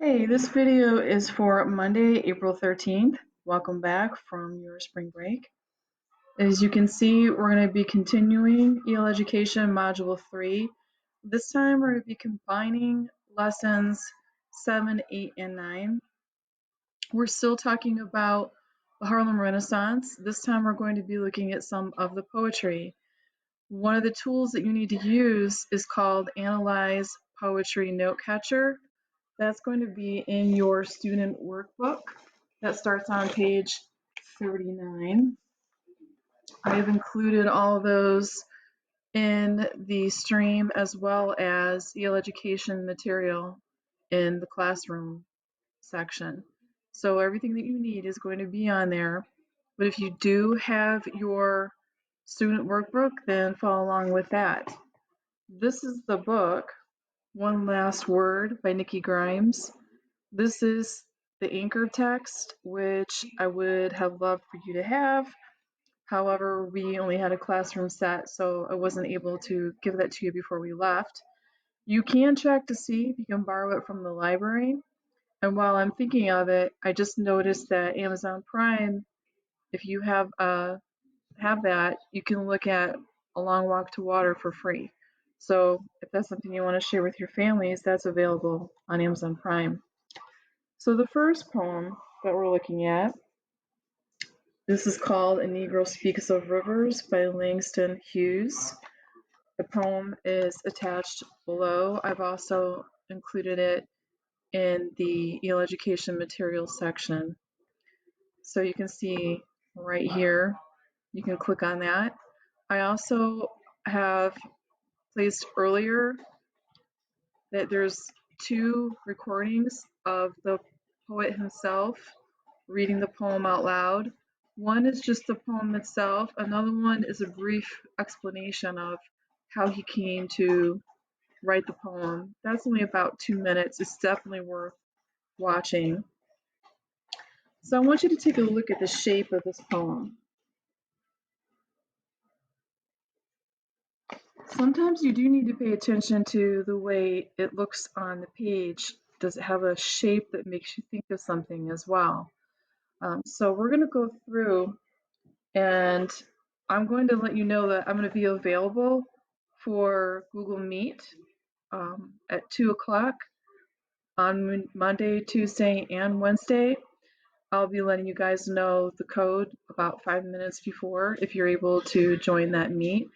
Hey, this video is for Monday, April 13th. Welcome back from your spring break. As you can see, we're going to be continuing EL Education Module 3. This time we're going to be combining lessons 7, 8, and 9. We're still talking about the Harlem Renaissance. This time we're going to be looking at some of the poetry. One of the tools that you need to use is called Analyze Poetry Note Catcher. That's going to be in your student workbook. That starts on page 39. I have included all of those in the stream as well as EL education material in the classroom section. So everything that you need is going to be on there. But if you do have your student workbook, then follow along with that. This is the book, One Last Word by Nikki Grimes. This is the anchor text, which I would have loved for you to have. However, we only had a classroom set, so I wasn't able to give that to you before we left. You can check to see if you can borrow it from the library. And while I'm thinking of it, I just noticed that Amazon Prime, if you have that, you can look at A Long Walk to Water for free. So if that's something you want to share with your families, that's available on Amazon Prime. So the first poem that we're looking at, this is called A Negro Speaks of Rivers by Langston Hughes. The poem is attached below. I've also included it in the EL Education Materials section. So you can see right here, you can click on that. I also have placed earlier that there's 2 recordings of the poet himself reading the poem out loud. One is just the poem itself. Another one is a brief explanation of how he came to write the poem. That's only about 2 minutes. It's definitely worth watching. So I want you to take a look at the shape of this poem. Sometimes you do need to pay attention to the way it looks on the page. Does it have a shape that makes you think of something as well? So we're going to go through, and I'm going to let you know that I'm going to be available for Google Meet at 2 o'clock on Monday, Tuesday, and Wednesday. I'll be letting you guys know the code about 5 minutes before if you're able to join that meet.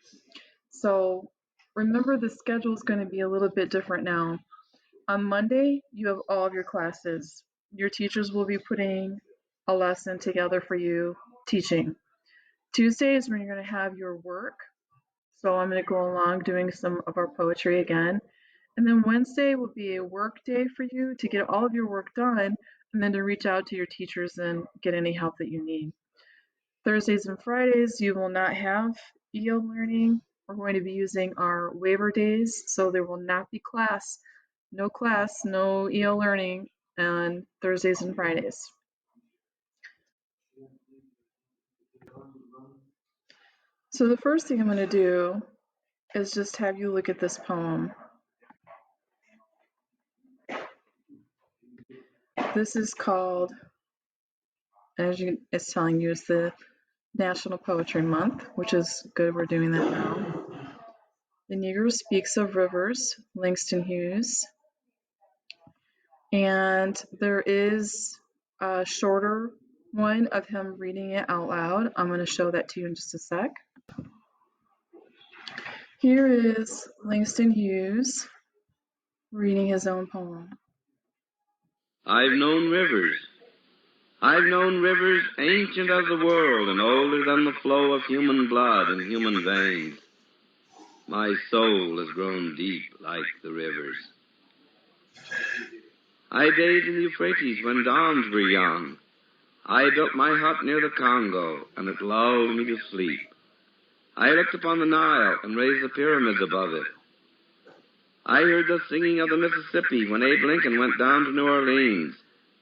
So remember, the schedule is going to be a little bit different now. On Monday, you have all of your classes. Your teachers will be putting a lesson together for you, teaching. Tuesday is when you're going to have your work. So I'm going to go along doing some of our poetry again. And then Wednesday will be a work day for you to get all of your work done and then to reach out to your teachers and get any help that you need. Thursdays and Fridays, you will not have EL learning. We're going to be using our waiver days, so there will not be class, no EL learning on Thursdays and Fridays. So the first thing I'm going to do is just have you look at this poem. This is called, as it's telling you, it's the National Poetry Month, which is good. We're doing that now. The Negro Speaks of Rivers, Langston Hughes. And there is a shorter one of him reading it out loud. I'm going to show that to you in just a sec. Here is Langston Hughes reading his own poem. I've known rivers ancient as the world and older than the flow of human blood and human veins. My soul has grown deep like the rivers. I bathed in the Euphrates when dawns were young. I built my hut near the Congo, and it lulled me to sleep. I looked upon the Nile and raised the pyramids above it. I heard the singing of the Mississippi when Abe Lincoln went down to New Orleans,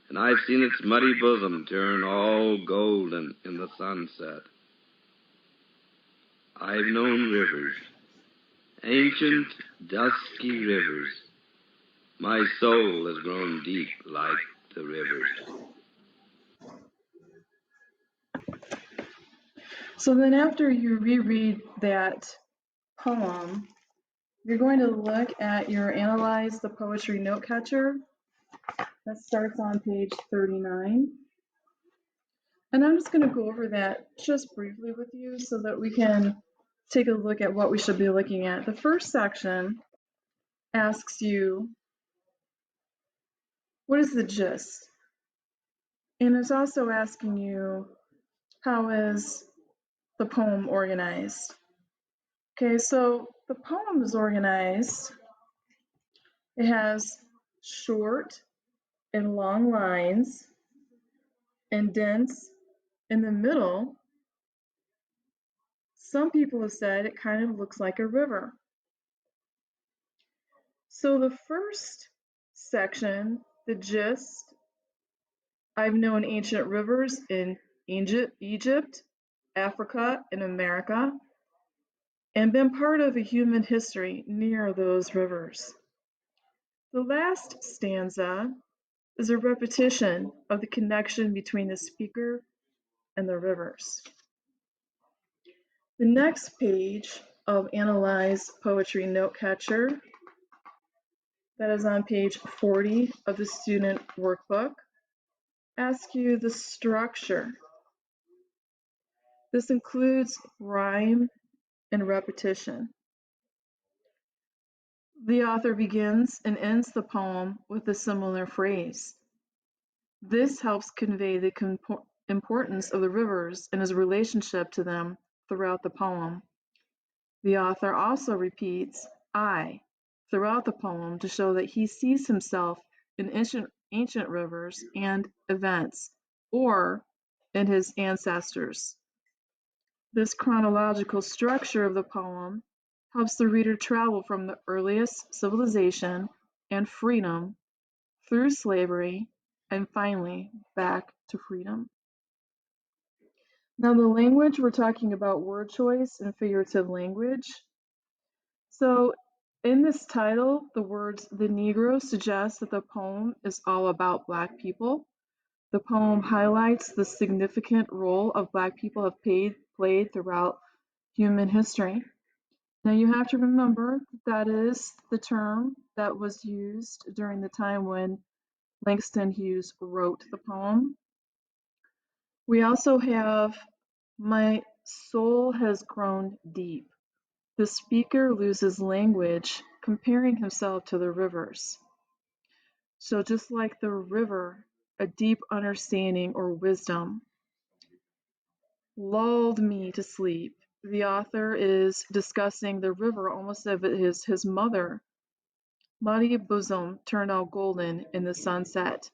and I've seen its muddy bosom turn all golden in the sunset. I've known rivers, ancient, dusky rivers. My soul has grown deep like the rivers. So then after you reread that poem, you're going to look at your Analyze the Poetry Note Catcher. That starts on page 39. And I'm just going to go over that just briefly with you so that we can take a look at what we should be looking at. The first section asks you, what is the gist? And it's also asking you, how is the poem organized? Okay, so the poem is organized. It has short and long lines, indents in the middle. Some people have said it kind of looks like a river. So the first section, the gist, I've known ancient rivers in Egypt, Africa, and America, and been part of a human history near those rivers. The last stanza is a repetition of the connection between the speaker and the rivers. The next page of Analyze Poetry Note Catcher, that is on page 40 of the student workbook, asks you the structure. This includes rhyme and repetition. The author begins and ends the poem with a similar phrase. This helps convey the importance of the rivers and his relationship to them throughout the poem. The author also repeats I throughout the poem to show that he sees himself in ancient rivers and events, or in his ancestors. This chronological structure of the poem helps the reader travel from the earliest civilization and freedom through slavery and finally back to freedom. Now the language, we're talking about word choice and figurative language. So in this title, the words "the Negro" suggest that the poem is all about Black people. The poem highlights the significant role of Black people have played throughout human history. Now you have to remember that is the term that was used during the time when Langston Hughes wrote the poem. We also have "My soul has grown deep." The speaker loses language, comparing himself to the rivers. So just like the river, a deep understanding or wisdom lulled me to sleep. The author is discussing the river almost as if it is his mother. Muddy bosom turned out golden in the sunset.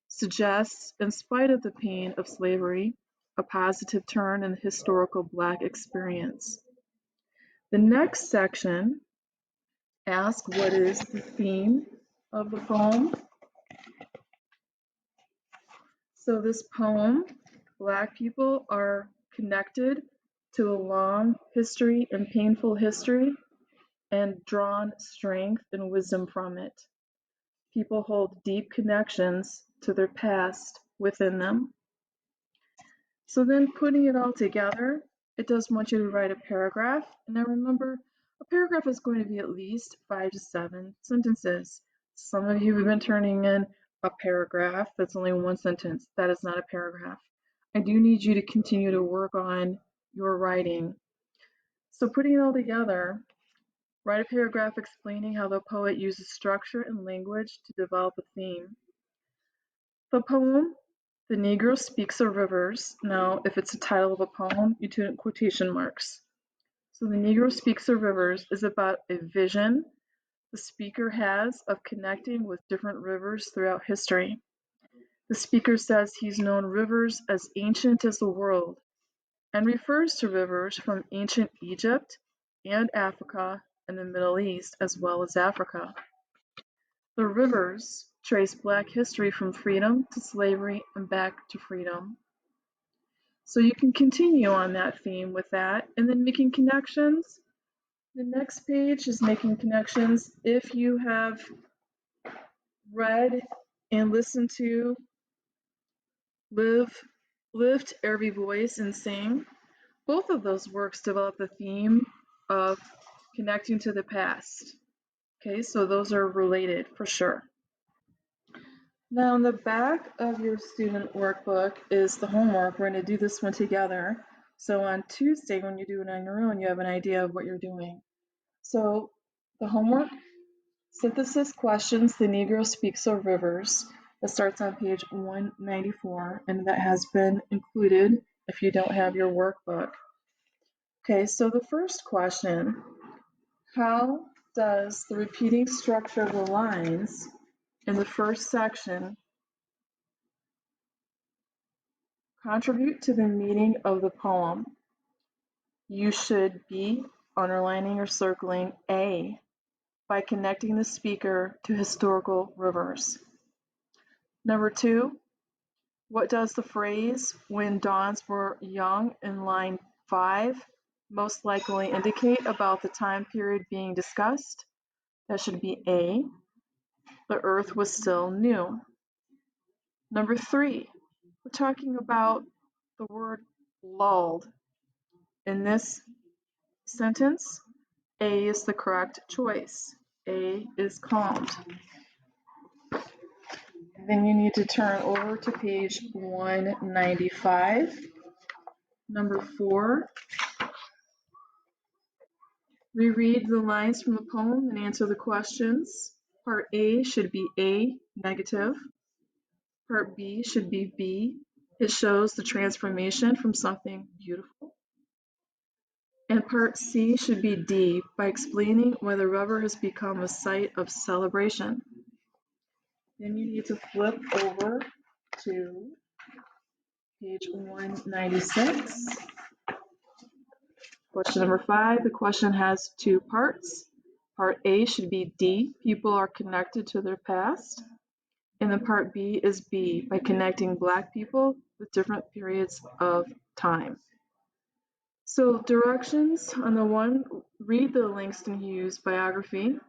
Suggests, in spite of the pain of slavery, a positive turn in the historical Black experience. The next section asks what is the theme of the poem. So this poem, Black people are connected to a long history and painful history and drawn strength and wisdom from it. People hold deep connections to their past within them. So then putting it all together, it does want you to write a paragraph. Now remember, a paragraph is going to be at least 5 to 7 sentences. Some of you have been turning in a paragraph that's only one sentence. That is not a paragraph. I do need you to continue to work on your writing. So putting it all together, write a paragraph explaining how the poet uses structure and language to develop a theme. The poem, "The Negro Speaks of Rivers." Now, if it's the title of a poem, you do quotation marks. So "The Negro Speaks of Rivers" is about a vision the speaker has of connecting with different rivers throughout history. The speaker says he's known rivers as ancient as the world and refers to rivers from ancient Egypt and Africa and the Middle East as well as Africa. The rivers trace Black history from freedom to slavery and back to freedom. So you can continue on that theme with that, and then making connections. The next page is making connections. If you have read and listened to, lift every voice and sing. Both of those works develop the theme of connecting to the past. Okay, so those are related for sure. Now, in the back of your student workbook is the homework. We're going to do this one together. So on Tuesday, when you do it on your own, you have an idea of what you're doing. So the homework, synthesis questions, the Negro speaks of rivers. That starts on page 194, and that has been included if you don't have your workbook. Okay, so the first question, how does the repeating structure of the lines in the first section contribute to the meaning of the poem? You should be underlining or circling A by connecting the speaker to historical rivers. Number 2, what does the phrase "when dawns were young" in line 5 most likely indicate about the time period being discussed? That should be A. The earth was still new. Number 3, we're talking about the word lulled. In this sentence, A is the correct choice. A is calmed. Then you need to turn over to page 195. Number 4, reread the lines from the poem and answer the questions. Part A should be A, negative. Part B should be B. It shows the transformation from something beautiful. And part C should be D, by explaining why the river has become a site of celebration. Then you need to flip over to page 196. Question number 5, the question has 2 parts. Part A should be D, people are connected to their past. And then part B is B, by connecting Black people with different periods of time. So directions on the one, read the Langston Hughes biography.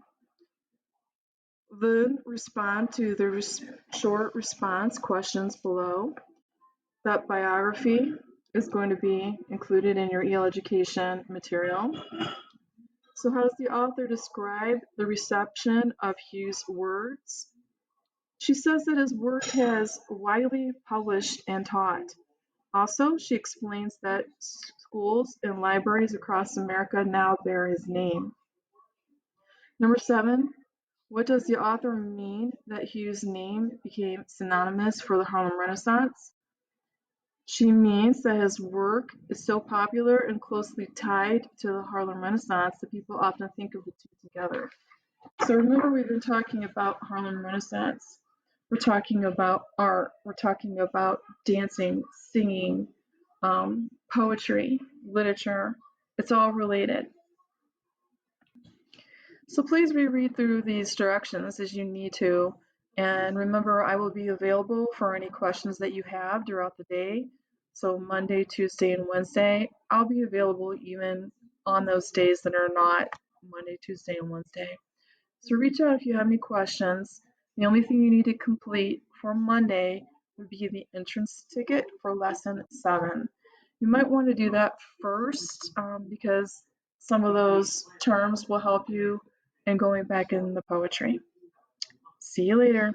Then respond to the short response questions below. That biography is going to be included in your EL education material. So how does the author describe the reception of Hughes' words? She says that his work has widely published and taught. Also, she explains that schools and libraries across America now bear his name. Number 7, what does the author mean that Hughes' name became synonymous for the Harlem Renaissance? She means that his work is so popular and closely tied to the Harlem Renaissance that people often think of the two together. So remember, we've been talking about Harlem Renaissance. We're talking about art. We're talking about dancing, singing, poetry, literature. It's all related. So please reread through these directions as you need to. And remember, I will be available for any questions that you have throughout the day. So Monday, Tuesday, and Wednesday, I'll be available even on those days that are not Monday, Tuesday, and Wednesday. So reach out if you have any questions. The only thing you need to complete for Monday would be the entrance ticket for lesson 7. You might want to do that first because some of those terms will help you in going back in the poetry. See you later.